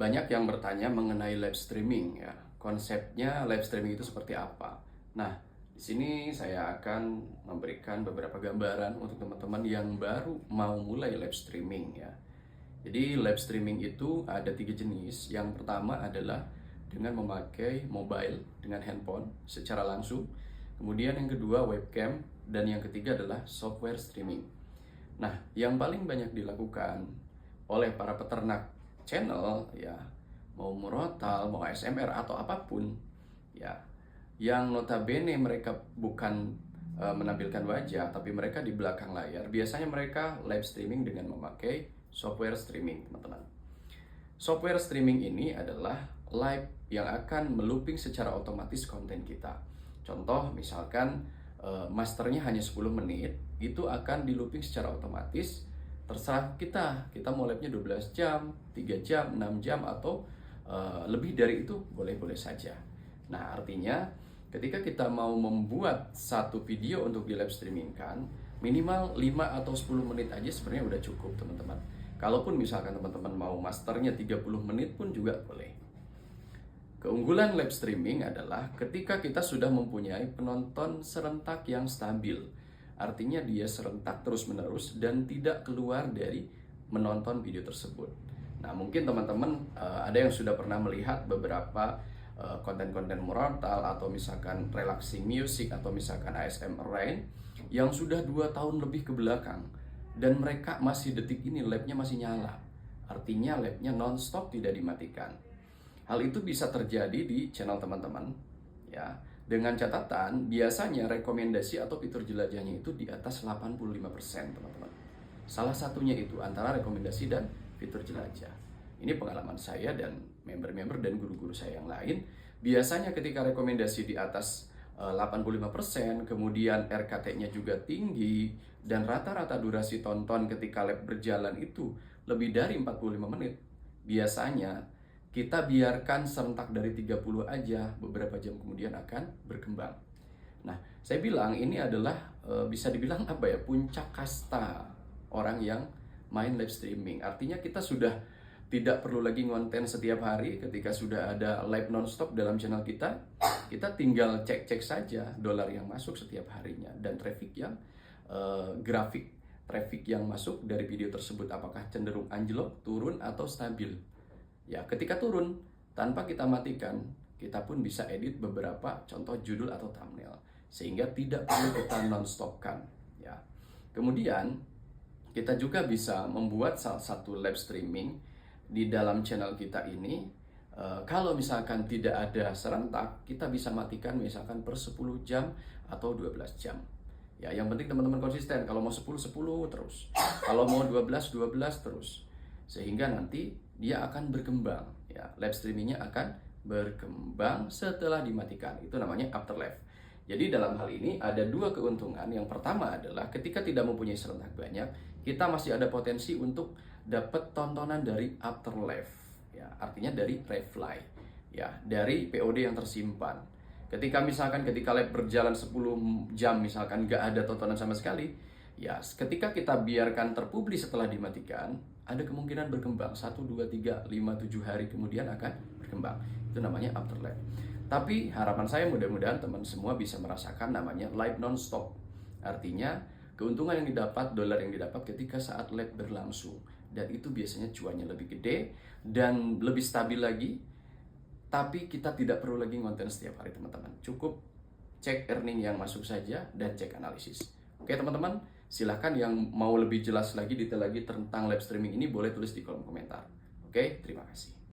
Banyak yang bertanya mengenai live streaming ya. Konsepnya live streaming itu seperti apa? Nah, di sini saya akan memberikan beberapa gambaran untuk teman-teman yang baru mau mulai live streaming ya. Jadi live streaming itu ada 3 jenis. Yang pertama adalah dengan memakai mobile dengan handphone secara langsung. Kemudian yang kedua webcam dan yang ketiga adalah software streaming. Nah, yang paling banyak dilakukan oleh para peternak channel ya, mau murotal, mau ASMR atau apapun ya, yang notabene mereka bukan menampilkan wajah tapi mereka di belakang layar, biasanya mereka live streaming dengan memakai software streaming, teman-teman. Software streaming ini adalah live yang akan melooping secara otomatis konten kita. Contoh misalkan masternya hanya 10 menit, itu akan di looping secara otomatis. Terserah kita mau live-nya 12 jam, 3 jam, 6 jam, atau lebih dari itu boleh-boleh saja. Nah, artinya ketika kita mau membuat satu video untuk di live streaming kan, minimal 5 atau 10 menit aja sebenarnya udah cukup, teman-teman. Kalaupun misalkan teman-teman mau masternya 30 menit pun juga boleh. Keunggulan live streaming adalah ketika kita sudah mempunyai penonton serentak yang stabil. Artinya dia serentak terus-menerus dan tidak keluar dari menonton video tersebut. Nah, mungkin teman-teman ada yang sudah pernah melihat beberapa konten-konten murotal atau misalkan relaxing music atau misalkan ASMR Rain yang sudah 2 tahun lebih ke belakang dan mereka masih detik ini live-nya masih nyala. Artinya live-nya non-stop, tidak dimatikan. Hal itu bisa terjadi di channel teman-teman ya. Dengan catatan biasanya rekomendasi atau fitur jelajahnya itu di atas 85%, teman-teman. Salah satunya itu antara rekomendasi dan fitur jelajah. Ini pengalaman saya dan member-member dan guru-guru saya yang lain. Biasanya ketika rekomendasi di atas 85%, kemudian RKT-nya juga tinggi, dan rata-rata durasi tonton ketika live berjalan itu lebih dari 45 menit. Biasanya kita biarkan serentak dari 30 aja, beberapa jam kemudian akan berkembang. Nah, saya bilang ini adalah bisa dibilang apa ya, puncak kasta orang yang main live streaming. Artinya kita sudah tidak perlu lagi ngonten setiap hari. Ketika sudah ada live nonstop dalam channel kita, kita tinggal cek-cek saja dolar yang masuk setiap harinya dan traffic yang grafik traffic yang masuk dari video tersebut apakah cenderung anjlok, turun, atau stabil. Ya, ketika turun, tanpa kita matikan, kita pun bisa edit beberapa contoh judul atau thumbnail, sehingga tidak perlu kita non-stopkan. Ya. Kemudian, kita juga bisa membuat salah satu live streaming di dalam channel kita ini. Kalau misalkan tidak ada serentak, kita bisa matikan misalkan per 10 jam atau 12 jam. Ya, yang penting teman-teman konsisten. Kalau mau 10, 10 terus. Kalau mau 12, 12 terus. Sehingga nanti dia akan berkembang ya, live streamingnya akan berkembang setelah dimatikan. Itu namanya afterlife. Jadi dalam hal ini ada 2 keuntungan. Yang pertama adalah ketika tidak mempunyai serentak banyak, kita masih ada potensi untuk dapat tontonan dari afterlife ya, artinya dari replay ya, dari POD yang tersimpan. Ketika live berjalan 10 jam misalkan nggak ada tontonan sama sekali ya, ketika kita biarkan terpublis setelah dimatikan, ada kemungkinan berkembang 1, 2, 3, 5, 7 hari kemudian akan berkembang. Itu namanya afterlife. Tapi harapan saya mudah-mudahan teman semua bisa merasakan namanya live non-stop. Artinya keuntungan yang didapat, dolar yang didapat ketika saat live berlangsung. Dan itu biasanya cuannya lebih gede dan lebih stabil lagi. Tapi kita tidak perlu lagi ngonten setiap hari, teman-teman. Cukup cek earning yang masuk saja dan cek analisis. Oke, teman-teman, silahkan yang mau lebih jelas lagi, detail lagi tentang live streaming ini boleh tulis di kolom komentar. Oke, terima kasih.